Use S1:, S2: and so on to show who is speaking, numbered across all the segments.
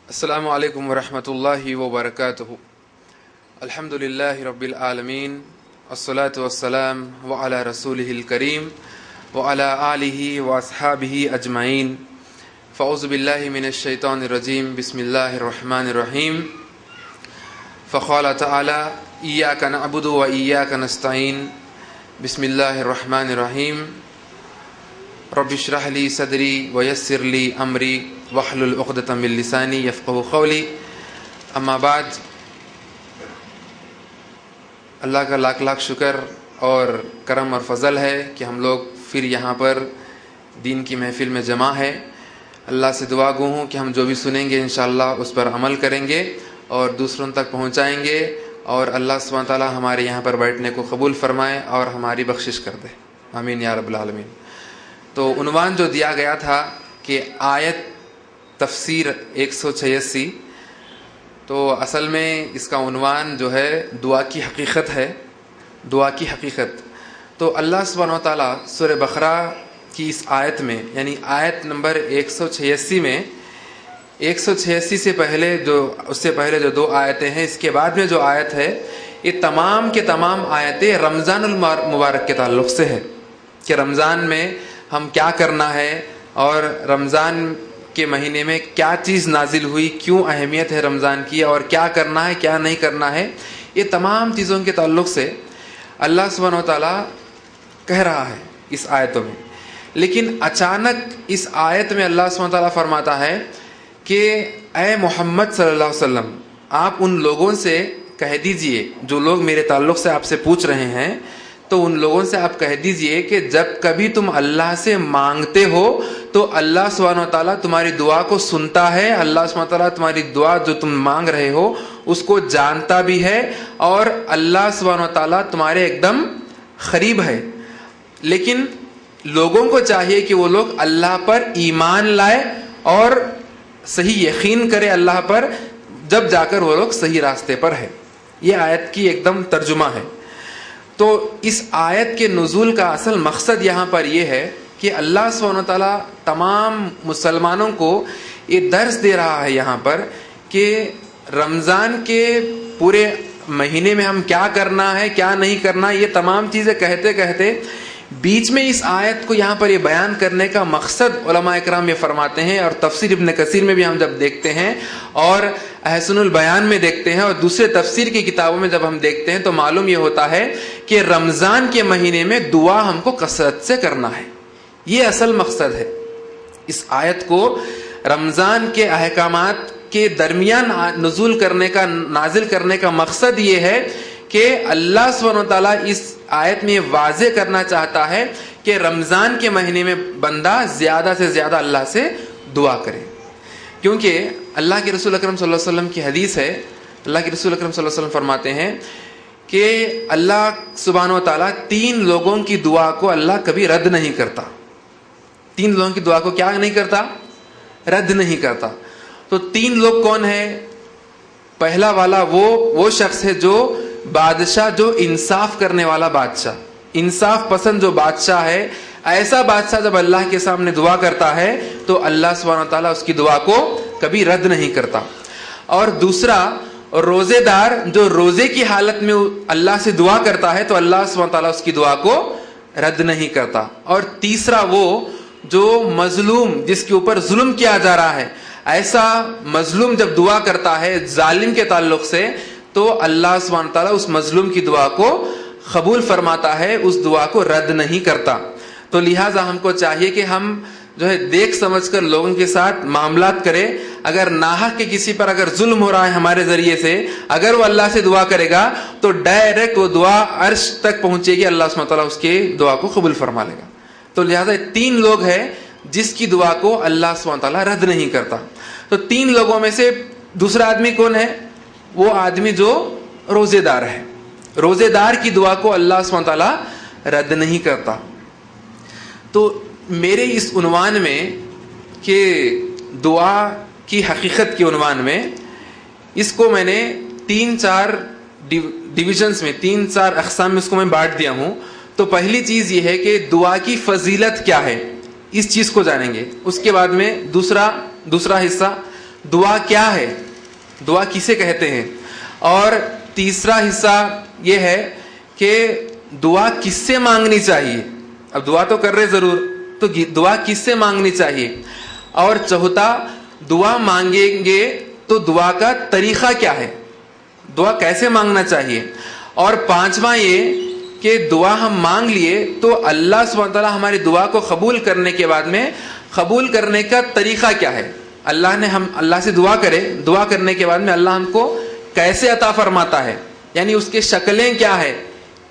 S1: السلام علیکم ورحمۃ اللہ وبرکاتہ. الحمدللہ رب العالمین والصلاة والسلام وعلی رسولہ الکریم وعلی آلہ واصحابہ اجمعین. فاعوذ باللہ من الشیطان الرجیم. بسم اللہ الرحمن الرحیم. فقال تعالی ایاک نعبد و ایاک نستعین. بسم اللہ الرحمن الرحیم. رب اشرح لی صدری ویسر لی امری واحلل عقدۃ من لسانی یفقہوا قولی. اما بعد، اللہ کا لاکھ لاکھ شکر اور کرم اور فضل ہے کہ ہم لوگ پھر یہاں پر دین کی محفل میں جمع ہے. اللہ سے دعا گو ہوں کہ ہم جو بھی سنیں گے انشاءاللہ اس پر عمل کریں گے اور دوسروں تک پہنچائیں گے، اور اللہ سبحانہ تعالیٰ ہمارے یہاں پر بیٹھنے کو قبول فرمائے اور ہماری بخشش کر دے. آمین یا رب العالمین. تو عنوان جو دیا گیا تھا کہ آیت تفسیر 186، تو اصل میں اس کا عنوان جو ہے دعا کی حقیقت ہے. دعا کی حقیقت. تو اللہ سبحانہ وتعالیٰ سورہ بقرہ کی اس آیت میں، یعنی آیت نمبر 186 میں، 186 سے پہلے اس سے پہلے جو دو آیتیں ہیں، اس کے بعد میں جو آیت ہے، یہ تمام کے تمام آیتیں رمضان المبارک کے تعلق سے ہے کہ رمضان میں ہم کیا کرنا ہے اور رمضان کے مہینے میں کیا چیز نازل ہوئی، کیوں اہمیت ہے رمضان کی، اور کیا کرنا ہے کیا نہیں کرنا ہے. یہ تمام چیزوں کے تعلق سے اللہ سبحانہ وتعالیٰ کہہ رہا ہے اس آیتوں میں. لیکن اچانک اس آیت میں اللہ سبحانہ وتعالیٰ فرماتا ہے کہ اے محمد صلی اللہ علیہ وسلم، آپ ان لوگوں سے کہہ دیجئے جو لوگ میرے تعلق سے آپ سے پوچھ رہے ہیں، تو ان لوگوں سے آپ کہہ دیجئے کہ جب کبھی تم اللہ سے مانگتے ہو تو اللہ سبحانہ وتعالیٰ تمہاری دعا کو سنتا ہے. اللہ سبحانہ وتعالیٰ تمہاری دعا جو تم مانگ رہے ہو اس کو جانتا بھی ہے، اور اللہ سبحانہ وتعالیٰ تمہارے ایک دم قریب ہے. لیکن لوگوں کو چاہیے کہ وہ لوگ اللہ پر ایمان لائے اور صحیح یقین کرے اللہ پر، جب جا کر وہ لوگ صحیح راستے پر ہے. یہ آیت کی ایک دم ترجمہ ہے. تو اس آیت کے نزول کا اصل مقصد یہاں پر یہ ہے کہ اللہ سبحانہ وتعالیٰ تمام مسلمانوں کو یہ درس دے رہا ہے یہاں پر کہ رمضان کے پورے مہینے میں ہم کیا کرنا ہے کیا نہیں کرنا. یہ تمام چیزیں کہتے کہتے بیچ میں اس آیت کو یہاں پر یہ بیان کرنے کا مقصد علماء اکرام یہ فرماتے ہیں، اور تفسیر ابن کثیر میں بھی ہم جب دیکھتے ہیں اور احسن البیان میں دیکھتے ہیں اور دوسرے تفسیر کی کتابوں میں جب ہم دیکھتے ہیں، تو معلوم یہ ہوتا ہے کہ رمضان کے مہینے میں دعا ہم کو کثرت سے کرنا ہے. یہ اصل مقصد ہے. اس آیت کو رمضان کے احکامات کے درمیان نازل کرنے کا مقصد یہ ہے کہ اللہ سبحانہ وتعالیٰ اس آیت میں واضح کرنا چاہتا ہے کہ رمضان کے مہینے میں بندہ زیادہ سے زیادہ اللہ سے دعا کرے. کیونکہ اللہ کے رسول اکرم صلی اللہ علیہ وسلم کی حدیث ہے، اللہ کے رسول اکرم صلی اللہ علیہ وسلم فرماتے ہیں کہ اللہ سبحانہ وتعالیٰ 3 لوگوں کی دعا کو اللہ کبھی رد نہیں کرتا. 3 لوگوں کی دعا کو کیا نہیں کرتا؟ رد نہیں کرتا. تو 3 لوگ کون ہیں؟ پہلا والا وہ شخص ہے جو بادشاہ، جو انصاف کرنے والا بادشاہ، انصاف پسند جو بادشاہ ہے. ایسا بادشاہ جب اللہ کے سامنے دعا کرتا ہے تو اللہ سبحانہ وتعالیٰ اس کی دعا کو کبھی رد نہیں کرتا. اور دوسرا روزے دار جو روزے کی حالت میں اللہ سے دعا کرتا ہے تو اللہ سبحانہ وتعالیٰ اس کی دعا کو رد نہیں کرتا. اور تیسرا وہ جو مظلوم، جس کے اوپر ظلم کیا جا رہا ہے، ایسا مظلوم جب دعا کرتا ہے ظالم کے تعلق سے تو اللہ سبحانہ تعالیٰ اس مظلوم کی دعا کو قبول فرماتا ہے، اس دعا کو رد نہیں کرتا. تو لہٰذا ہم کو چاہیے کہ ہم جو ہے دیکھ سمجھ کر لوگوں کے ساتھ معاملات کریں. اگر ناحق کے کسی پر اگر ظلم ہو رہا ہے ہمارے ذریعے سے، اگر وہ اللہ سے دعا کرے گا تو ڈائریکٹ وہ دعا عرش تک پہنچے گی، اللہ سبحانہ تعالیٰ اس کی دعا کو قبول فرما لے گا. تو لہٰذا 3 لوگ ہیں جس کی دعا کو اللہ سبحانہ تعالیٰ رد نہیں کرتا. تو 3 لوگوں میں سے دوسرا آدمی کون ہے؟ وہ آدمی جو روزے دار ہے. روزے دار کی دعا کو اللہ سبحانہ تعالیٰ رد نہیں کرتا. تو میرے اس عنوان میں کہ دعا کی حقیقت کے عنوان میں اس کو میں نے 3-4 ڈویژنز میں 3-4 اقسام میں اس کو میں بانٹ دیا ہوں. تو پہلی چیز یہ ہے کہ دعا کی فضیلت کیا ہے، اس چیز کو جانیں گے. اس کے بعد میں دوسرا حصہ دعا کیا ہے، دعا کسے کہتے ہیں. اور تیسرا حصہ یہ ہے کہ دعا کس سے مانگنی چاہیے. اب دعا تو کر رہے ضرور، تو دعا کس سے مانگنی چاہیے. اور چوتھا دعا مانگیں گے تو دعا کا طریقہ کیا ہے، دعا کیسے مانگنا چاہیے. اور 5واں یہ کہ دعا ہم مانگ لیے تو اللہ سبحانہ تعالیٰ ہماری دعا کو قبول کرنے کے بعد میں قبول کرنے کا طریقہ کیا ہے. اللہ سے دعا کرے، دعا کرنے کے بعد میں اللہ ہم کو کیسے عطا فرماتا ہے، یعنی اس کے شکلیں کیا ہے،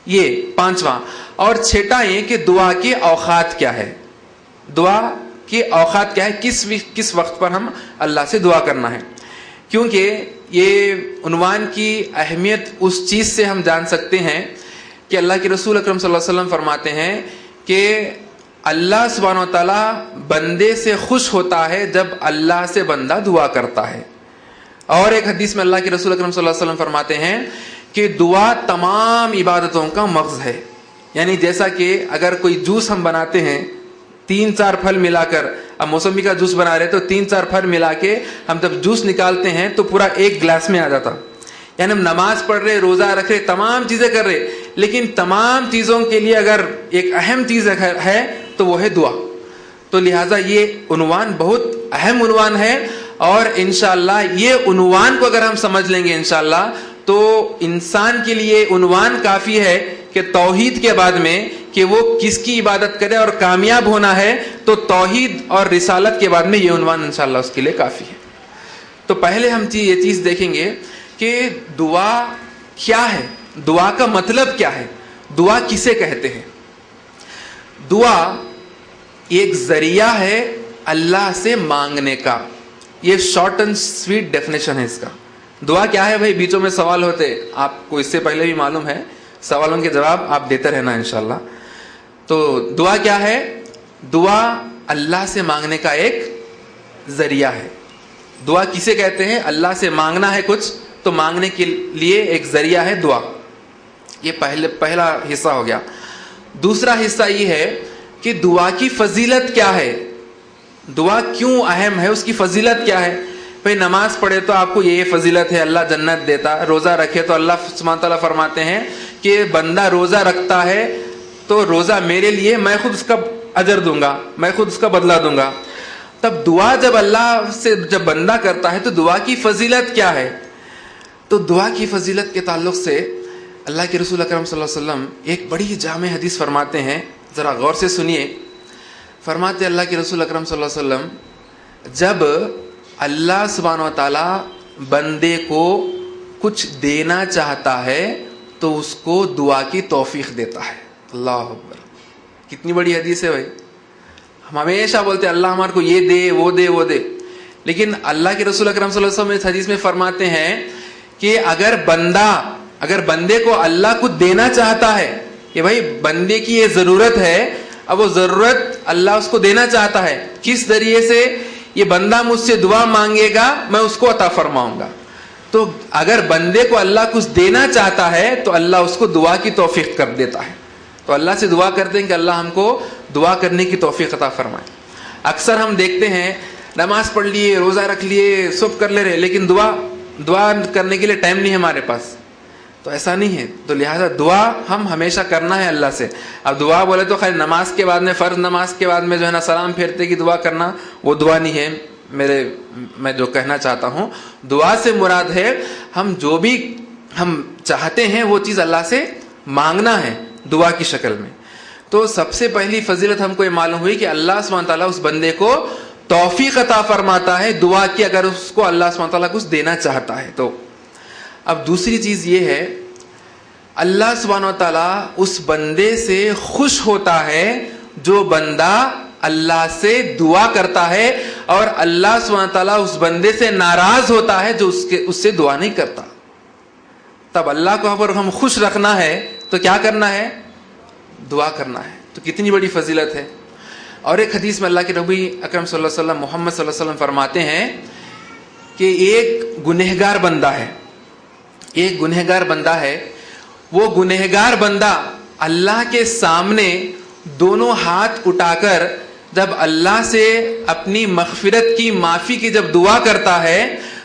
S1: یہ 5واں. اور 6واں یہ کہ دعا کے اوقات کیا ہے، دعا کے اوقات کیا ہے، کس وقت پر ہم اللہ سے دعا کرنا ہے. کیونکہ یہ عنوان کی اہمیت اس چیز سے ہم جان سکتے ہیں کہ اللہ کے رسول اکرم صلی اللہ علیہ وسلم فرماتے ہیں کہ اللہ سبحانہ و تعالیٰ بندے سے خوش ہوتا ہے جب اللہ سے بندہ دعا کرتا ہے. اور ایک حدیث میں اللہ کے رسول اکرم صلی اللہ علیہ وسلم فرماتے ہیں کہ دعا تمام عبادتوں کا مغز ہے. یعنی جیسا کہ اگر کوئی جوس ہم بناتے ہیں 3-4 پھل ملا کر، اب موسمی کا جوس بنا رہے تو 3-4 پھل ملا کے ہم جب جوس نکالتے ہیں تو پورا ایک گلاس میں آ جاتا. یعنی ہم نماز پڑھ رہے، روزہ رکھ رہے، تمام چیزیں کر رہے، لیکن تمام چیزوں کے لیے اگر ایک اہم چیز ہے تو وہ ہے دعا. تو لہٰذا یہ عنوان بہت اہم عنوان ہے. اور انشاءاللہ یہ عنوان کو اگر ہم سمجھ لیں گے انشاءاللہ تو انسان کے لیے عنوان کافی ہے کہ توحید کے بعد میں کہ وہ کس کی عبادت کرے اور کامیاب ہونا ہے تو توحید اور رسالت کے بعد میں یہ عنوان انشاءاللہ اس کے لیے کافی ہے. تو پہلے ہم یہ چیز دیکھیں گے کہ دعا کیا ہے، دعا کا مطلب کیا ہے، دعا کسے کہتے ہیں. دعا ایک ذریعہ ہے اللہ سے مانگنے کا. یہ شارٹ اینڈ سویٹ ڈیفینیشن ہے اس کا. دعا کیا ہے بھائی، بیچوں میں سوال ہوتے، آپ کو اس سے پہلے بھی معلوم ہے، سوالوں کے جواب آپ دیتے رہنا انشاءاللہ. تو دعا کیا ہے؟ دعا اللہ سے مانگنے کا ایک ذریعہ ہے. دعا کسے کہتے ہیں؟ اللہ سے مانگنا ہے کچھ تو مانگنے کے لیے ایک ذریعہ ہے دعا. یہ پہلا حصہ ہو گیا. دوسرا حصہ یہ ہے کہ دعا کی فضیلت کیا ہے، دعا کیوں اہم ہے، اس کی فضیلت کیا ہے. بھئی نماز پڑھے تو آپ کو یہ فضیلت ہے، اللہ جنت دیتا. روزہ رکھے تو اللہ سبحانہ تعالیٰ فرماتے ہیں کہ بندہ روزہ رکھتا ہے تو روزہ میرے لیے، میں خود اس کا اجر دوں گا، میں خود اس کا بدلہ دوں گا. تب دعا جب اللہ سے جب بندہ کرتا ہے تو دعا کی فضیلت کیا ہے. تو دعا کی فضیلت کے تعلق سے اللہ کے رسول اکرم صلی اللہ علیہ وسلم ایک بڑی جامع حدیث فرماتے ہیں، ذرا غور سے سنیے. فرماتے اللہ کے رسول اکرم صلی اللہ علیہ وسلم جب اللہ سبحانہ و تعالیٰ بندے کو کچھ دینا چاہتا ہے تو اس کو دعا کی توفیق دیتا ہے. اللہ اکبر، کتنی بڑی حدیث ہے بھائی. ہم ہمیشہ بولتے ہیں اللہ ہمارے کو یہ دے وہ دے وہ دے، لیکن اللہ کے رسول اکرم صلی اللہ علیہ وسلم اس حدیث میں فرماتے ہیں کہ اگر بندے کو اللہ کچھ دینا چاہتا ہے کہ بھائی بندے کی یہ ضرورت ہے، اب وہ ضرورت اللہ اس کو دینا چاہتا ہے، کس ذریعے سے؟ یہ بندہ مجھ سے دعا مانگے گا میں اس کو عطا فرماؤں گا. تو اگر بندے کو اللہ کچھ دینا چاہتا ہے تو اللہ اس کو دعا کی توفیق کر دیتا ہے. تو اللہ سے دعا کرتے ہیں کہ اللہ ہم کو دعا کرنے کی توفیق عطا فرمائے. اکثر ہم دیکھتے ہیں نماز پڑھ لیے، روزہ رکھ لیے، سب کر لے رہے، لیکن دعا کرنے کے لیے ٹائم نہیں ہے ہمارے پاس. تو ایسا نہیں ہے. تو لہٰذا دعا ہم ہمیشہ کرنا ہے اللہ سے. اب دعا بولے تو خیر نماز کے بعد میں، فرض نماز کے بعد میں جو ہے نا سلام پھیرتے کی دعا کرنا، وہ دعا نہیں ہے. میں جو کہنا چاہتا ہوں دعا سے مراد ہے ہم جو بھی ہم چاہتے ہیں وہ چیز اللہ سے مانگنا ہے دعا کی شکل میں. تو سب سے پہلی فضیلت ہم کو یہ معلوم ہوئی کہ اللہ سبحانہ تعالیٰ اس بندے کو توفیق عطا فرماتا ہے دعا کی، اگر اس کو اللہ سبحانہ تعالیٰ کچھ دینا چاہتا ہے تو. اب دوسری چیز یہ ہے اللہ سبحانہ و تعالیٰ اس بندے سے خوش ہوتا ہے جو بندہ اللہ سے دعا کرتا ہے اور اللہ سبحانہ تعالیٰ اس بندے سے ناراض ہوتا ہے جو اس سے دعا نہیں کرتا. تب اللہ کو اگر ہم خوش رکھنا ہے تو کیا کرنا ہے؟ دعا کرنا ہے. تو کتنی بڑی فضیلت ہے. اور ایک حدیث میں اللہ کے نبی اکرم صلی اللہ علیہ وسلم محمد صلی اللہ علیہ وسلم فرماتے ہیں کہ ایک گنہگار بندہ ہے, وہ گنہگار بندہ اللہ کے سامنے دونوں ہاتھ اٹھا کر جب اللہ سے اپنی مغفرت کی معافی کی جب دعا کرتا ہے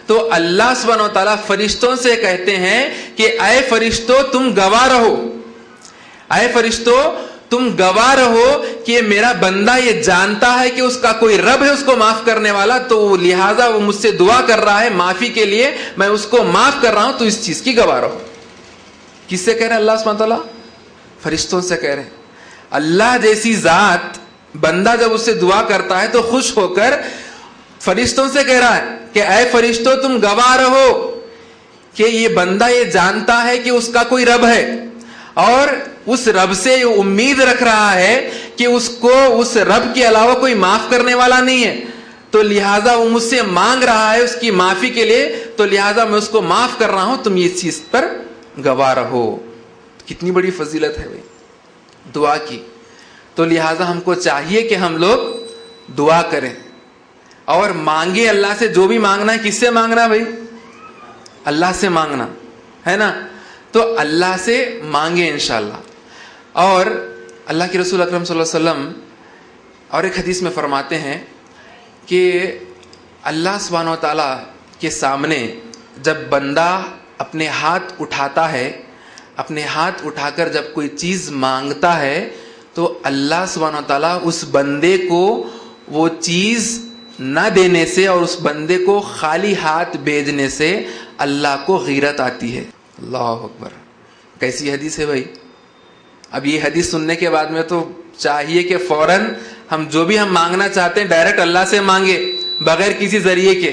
S1: تو اللہ سبحانہ و تعالیٰ فرشتوں سے کہتے ہیں کہ اے فرشتوں تم گواہ رہو, اے فرشتوں تم گواہ رہو کہ میرا بندہ یہ جانتا ہے کہ اس کا کوئی رب ہے اس کو معاف کرنے والا, تو لہٰذا وہ مجھ سے دعا کر رہا ہے معافی کے لیے, میں اس کو معاف کر رہا ہوں, تو اس چیز کی گواہ رہو. کس سے کہہ رہے ہیں؟ اللہ سبحانہ تعالیٰ فرشتوں سے کہہ رہے ہیں. اللہ جیسی ذات بندہ جب اس سے دعا کرتا ہے تو خوش ہو کر فرشتوں سے کہہ رہا ہے کہ اے فرشتوں تم گواہ رہو کہ یہ بندہ یہ جانتا ہے کہ اس کا کوئی رب ہے اور اس رب سے امید رکھ رہا ہے کہ اس کو اس رب کے علاوہ کوئی معاف کرنے والا نہیں ہے, تو لہٰذا وہ مجھ سے مانگ رہا ہے اس کی معافی کے لیے, تو لہٰذا میں اس کو معاف کر رہا ہوں, تم یہ چیز پر گواہ رہو. کتنی بڑی فضیلت ہے بھائی دعا کی. تو لہٰذا ہم کو چاہیے کہ ہم لوگ دعا کریں اور مانگے اللہ سے. جو بھی مانگنا ہے کس سے مانگنا ہے بھائی؟ اللہ سے مانگنا ہے نا. تو اللہ سے مانگے انشاءاللہ. اور اللہ کے رسول اکرم صلی اللہ علیہ وسلم اور ایک حدیث میں فرماتے ہیں کہ اللہ سبحانہ و تعالیٰ کے سامنے جب بندہ اپنے ہاتھ اٹھاتا ہے, اپنے ہاتھ اٹھا کر جب کوئی چیز مانگتا ہے تو اللہ سبحانہ و تعالیٰ اس بندے کو وہ چیز نہ دینے سے اور اس بندے کو خالی ہاتھ بھیجنے سے اللہ کو غیرت آتی ہے. اللہ اکبر. کیسی حدیث ہے بھائی. اب یہ حدیث سننے کے بعد میں تو چاہیے کہ فوراً ہم جو بھی ہم مانگنا چاہتے ہیں ڈائریکٹ اللہ سے مانگے بغیر کسی ذریعے کے.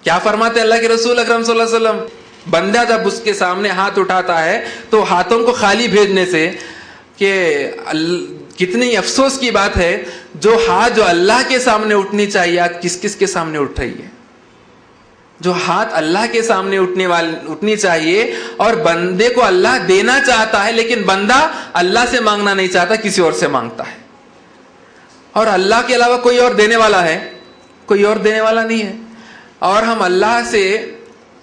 S1: کیا فرماتے ہیں اللہ کے رسول اکرم صلی اللہ علیہ وسلم؟ بندہ جب اس کے سامنے ہاتھ اٹھاتا ہے تو ہاتھوں کو خالی بھیجنے سے, کہ کتنی افسوس کی بات ہے جو ہاتھ جو اللہ کے سامنے اٹھنی چاہیے آج کس کس کے سامنے اٹھ رہی ہے. جو ہاتھ اللہ کے سامنے اٹھنی چاہیے اور بندے کو اللہ دینا چاہتا ہے, لیکن بندہ اللہ سے مانگنا نہیں چاہتا, کسی اور سے مانگتا ہے. اور اللہ کے علاوہ کوئی اور دینے والا ہے؟ کوئی اور دینے والا نہیں ہے. اور ہم اللہ سے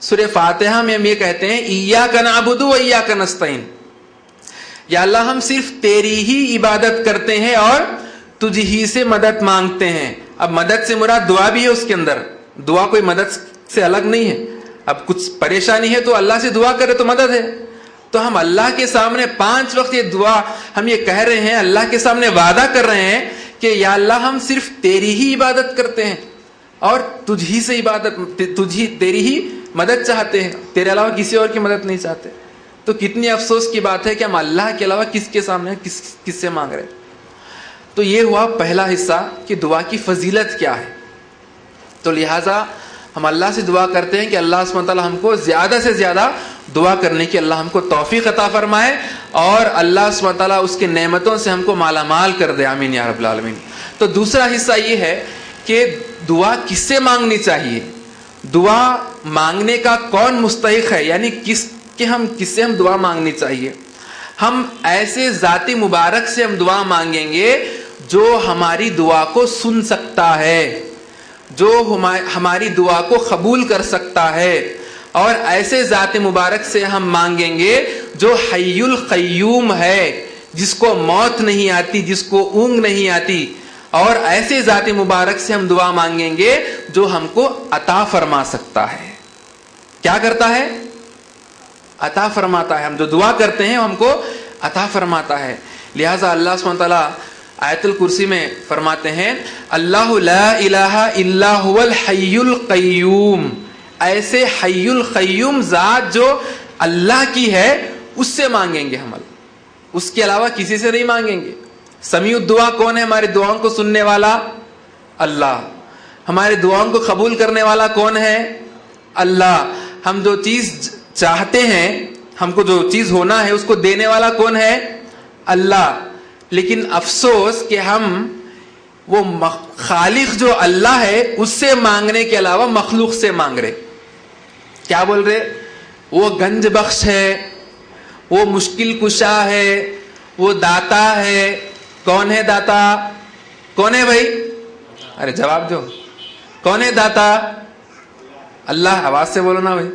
S1: سورہ فاتحہ میں ہم یہ کہتے ہیں ایاک نعبد و ایاک نستعین, یا اللہ ہم صرف تیری ہی عبادت کرتے ہیں اور تجھ ہی سے مدد مانگتے ہیں. اب مدد سے مراد دعا بھی ہے اس کے اندر, دعا کوئی مدد سے الگ نہیں ہے. اب کچھ پریشانی ہے تو اللہ سے دعا کرے تو مدد ہے. تو ہم اللہ کے سامنے 5 وقت یہ دعا ہم یہ کہہ رہے ہیں, اللہ کے سامنے وعدہ کر رہے ہیں کہ یا اللہ ہم صرف تیری ہی عبادت کرتے ہیں اور تجھ ہی سے تیری ہی مدد چاہتے ہیں, تیرے علاوہ کسی اور کی مدد نہیں چاہتے. تو کتنی افسوس کی بات ہے کہ ہم اللہ کے علاوہ کس کے سامنے کس سے مانگ رہے ہیں. تو یہ ہوا پہلا حصہ کہ دعا کی فضیلت کیا ہے. تو لہٰذا ہم اللہ سے دعا کرتے ہیں کہ اللہ سبحانہ تعالیٰ ہم کو زیادہ سے زیادہ دعا کرنے کی اللہ ہم کو توفیق عطا فرمائے اور اللہ سبحانہ تعالیٰ اس کے نعمتوں سے ہم کو مالا مال کر دے. آمین یا رب العالمین. تو دوسرا حصہ یہ ہے کہ دعا کس سے مانگنی چاہیے, دعا مانگنے کا کون مستحق ہے, یعنی کس سے ہم دعا مانگنی چاہیے. ہم ایسے ذاتی مبارک سے ہم دعا مانگیں گے جو ہماری دعا کو سن سکتا ہے, جو ہماری دعا کو قبول کر سکتا ہے. اور ایسے ذات مبارک سے ہم مانگیں گے جو حی القیوم ہے, جس کو موت نہیں آتی, جس کو اونگ نہیں آتی. اور ایسے ذات مبارک سے ہم دعا مانگیں گے جو ہم کو عطا فرما سکتا ہے. کیا کرتا ہے؟ عطا فرماتا ہے. ہم جو دعا کرتے ہیں ہم کو عطا فرماتا ہے. لہٰذا اللہ سبحانہ تعالیٰ آیت الکرسی میں فرماتے ہیں اللہ لا الہ الا هو الحی القیوم. ایسے حی القیوم ذات جو اللہ کی ہے اس سے مانگیں گے ہم, اس کے علاوہ کسی سے نہیں مانگیں گے. سمیع الدعا کون ہے؟ ہماری دعاؤں کو سننے والا اللہ. ہماری دعاؤں کو قبول کرنے والا کون ہے؟ اللہ. ہم جو چیز چاہتے ہیں, ہم کو جو چیز ہونا ہے اس کو دینے والا کون ہے؟ اللہ. لیکن افسوس کہ ہم وہ خالق جو اللہ ہے اس سے مانگنے کے علاوہ مخلوق سے مانگ رہے. کیا بول رہے؟ وہ گنج بخش ہے، وہ مشکل کشا ہے، وہ داتا ہے. کون ہے داتا؟ کون ہے بھائی؟ ارے جواب دو. کون ہے داتا؟ اللہ. آواز سے بولو نا بھائی.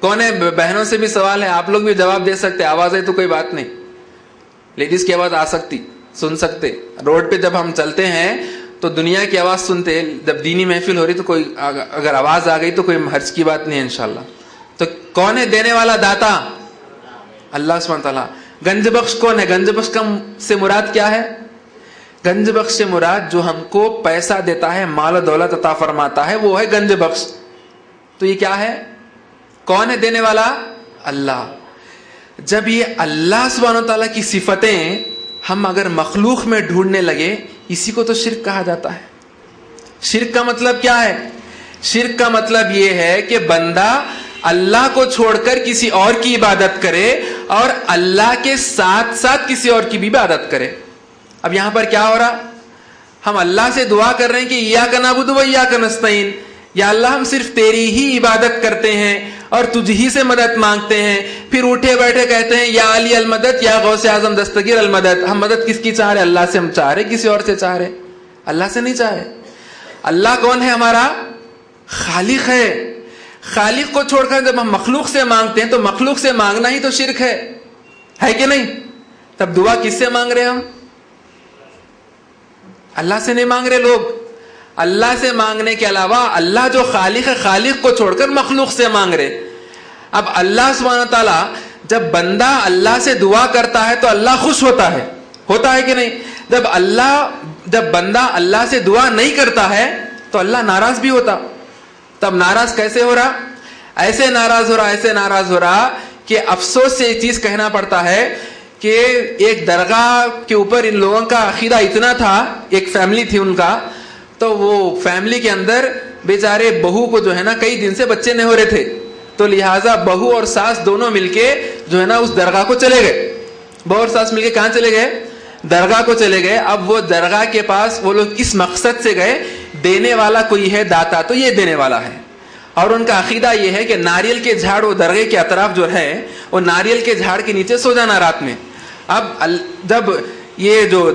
S1: کون ہے؟ بہنوں سے بھی سوال ہے، آپ لوگ بھی جواب دے سکتے. آواز ہے تو کوئی بات نہیں، لیڈیز کی آواز آ سکتی، سن سکتے. روڈ پہ جب ہم چلتے ہیں تو دنیا کی آواز سنتے، جب دینی محفل ہو رہی تو کوئی اگر آواز آ گئی تو کوئی حرج کی بات نہیں ہے انشاءاللہ. تو کون ہے دینے والا داتا؟ اللہ سبحانہ تعالیٰ. گنج بخش کون ہے؟ گنج بخش سے مراد کیا ہے؟ گنج بخش سے مراد جو ہم کو پیسہ دیتا ہے، مال و دولت عطا فرماتا ہے، وہ ہے گنج بخش. تو یہ کیا ہے؟ کون ہے دینے والا؟ اللہ. جب یہ اللہ سبحانہ تعالیٰ کی صفتیں ہم اگر مخلوق میں ڈھونڈنے لگے، اسی کو تو شرک کہا جاتا ہے. شرک کا مطلب کیا ہے؟ شرک کا مطلب یہ ہے کہ بندہ اللہ کو چھوڑ کر کسی اور کی عبادت کرے اور اللہ کے ساتھ ساتھ کسی اور کی بھی عبادت کرے. اب یہاں پر کیا ہو رہا؟ ہم اللہ سے دعا کر رہے ہیں کہ ایاک نعبد و ایاک نستعین، یا اللہ ہم صرف تیری ہی عبادت کرتے ہیں اور تجھ ہی سے مدد مانگتے ہیں. پھر اٹھے بیٹھے کہتے ہیں یا علی المدد، یا غوث اعظم دستگیر المدد. ہم مدد کس کی چاہ رہے؟ اللہ سے ہم چاہ رہے، کسی اور سے چاہ رہے؟ اللہ سے نہیں چاہ رہے. اللہ کون ہے؟ ہمارا خالق ہے. خالق کو چھوڑ کر جب ہم مخلوق سے مانگتے ہیں تو مخلوق سے مانگنا ہی تو شرک ہے کہ نہیں؟ تب دعا کس سے مانگ رہے ہم؟ اللہ سے نہیں مانگ رہے لوگ. اللہ سے مانگنے کے علاوہ اللہ جو خالق ہے، خالق کو چھوڑ کر مخلوق سے مانگ رہے. اب اللہ سبحانہ تعالیٰ جب بندہ اللہ سے دعا کرتا ہے تو اللہ خوش ہوتا ہے کہ نہیں؟ جب بندہ اللہ سے دعا نہیں کرتا ہے تو اللہ ناراض بھی ہوتا. تب ناراض کیسے ہو رہا؟ ایسے ناراض ہو رہا کہ افسوس سے یہ چیز کہنا پڑتا ہے کہ ایک درگاہ کے اوپر ان لوگوں کا عقیدہ اتنا تھا، ایک فیملی تھی ان کا، تو وہ فیملی کے اندر بیچارے بہو کو جو ہے نا کئی دن سے بچے نہیں ہو رہے تھے، تو لہٰذا بہو اور ساس دونوں مل کے جو ہے نا اس درگاہ کو چلے گئے. بہو اور ساس مل کے کہاں چلے گئے؟ درگاہ کو چلے گئے. اب وہ درگاہ کے پاس وہ لوگ اس مقصد سے گئے، دینے والا کوئی ہے داتا تو یہ دینے والا ہے. اور ان کا عقیدہ یہ ہے کہ ناریل کے جھاڑ وہ درگاہ کے اطراف جو ہے وہ ناریل کے جھاڑ کے نیچے سو جانا رات میں. اب جب یہ جو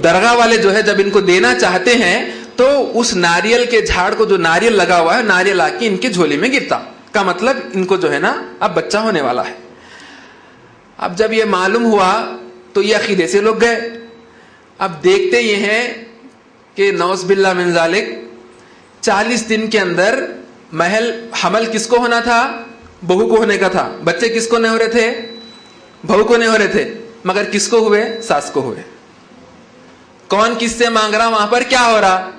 S1: درگاہ والے جو ہے جب ان کو دینا چاہتے ہیں تو اس ناریل کے جھاڑ کو جو ناریل لگا ہوا ہے ناریل آ کے ان کے جھولی میں گرتا، کا مطلب ان کو جو ہے نا اب بچہ ہونے والا ہے. اب جب یہ معلوم ہوا تو یہ عقیدے سے لوگ گئے. اب دیکھتے یہ ہیں کہ نعوذ باللہ من ذالک 40 دن کے اندر محل حمل کس کو ہونا تھا؟ بہو کو ہونے کا تھا. بچے کس کو نہیں ہو رہے تھے؟ بہو کو نہیں ہو رہے تھے، مگر کس کو ہوئے؟ ساس کو ہوئے. کون کس سے مانگ رہا؟ وہاں پر کیا ہو رہا؟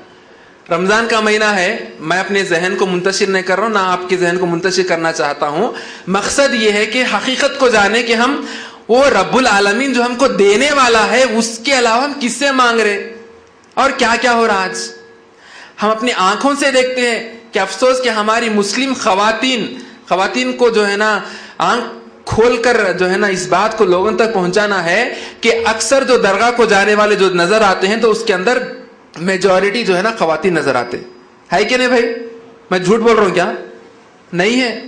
S1: رمضان کا مہینہ ہے، میں اپنے ذہن کو منتشر نہیں کر رہا ہوں، نہ آپ کے ذہن کو منتشر کرنا چاہتا ہوں. مقصد یہ ہے کہ حقیقت کو جانے کہ ہم وہ رب العالمین جو ہم کو دینے والا ہے اس کے علاوہ ہم کس سے مانگ رہے اور کیا کیا ہو رہا. آج ہم اپنی آنکھوں سے دیکھتے ہیں کہ افسوس کہ ہماری مسلم خواتین کو جو ہے نا آنکھ کھول کر جو ہے نا اس بات کو لوگوں تک پہنچانا ہے کہ اکثر جو درگاہ کو جانے والے جو نظر آتے ہیں تو اس کے اندر میجورٹی جو ہے نا خواتین نظر آتے ہے کہ نہیں بھائی؟ میں جھوٹ بول رہا ہوں کیا؟ نہیں ہے.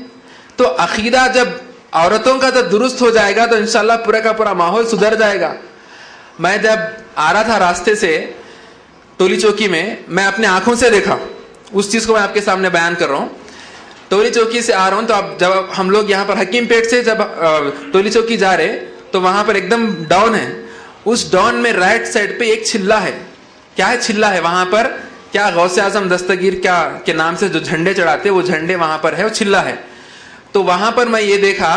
S1: تو عقیدہ جب عورتوں کا جب درست ہو جائے گا تو انشاءاللہ پورا کا پورا ماحول سدھر جائے گا. میں جب آ رہا تھا راستے سے ٹولی چوکی میں اپنے آنکھوں سے دیکھا اس چیز کو، میں آپ کے سامنے بیان کر رہا ہوں. ٹولی چوکی سے آ رہا ہوں تو اب جب ہم لوگ یہاں پر حکیم پیٹ سے جب ٹولی چوکی جا رہے تو وہاں پر ایک دم ڈاؤن ہے. اس ڈاؤن میں رائٹ سائڈ پہ ایک چھلا ہے. کیا ہے چھلا ہے؟ وہاں پر کیا غوث اعظم دستگیر کیا کے نام سے جو جھنڈے چڑھاتے وہ جھنڈے وہاں پر ہے، وہ چھلا ہے. تو وہاں پر میں یہ دیکھا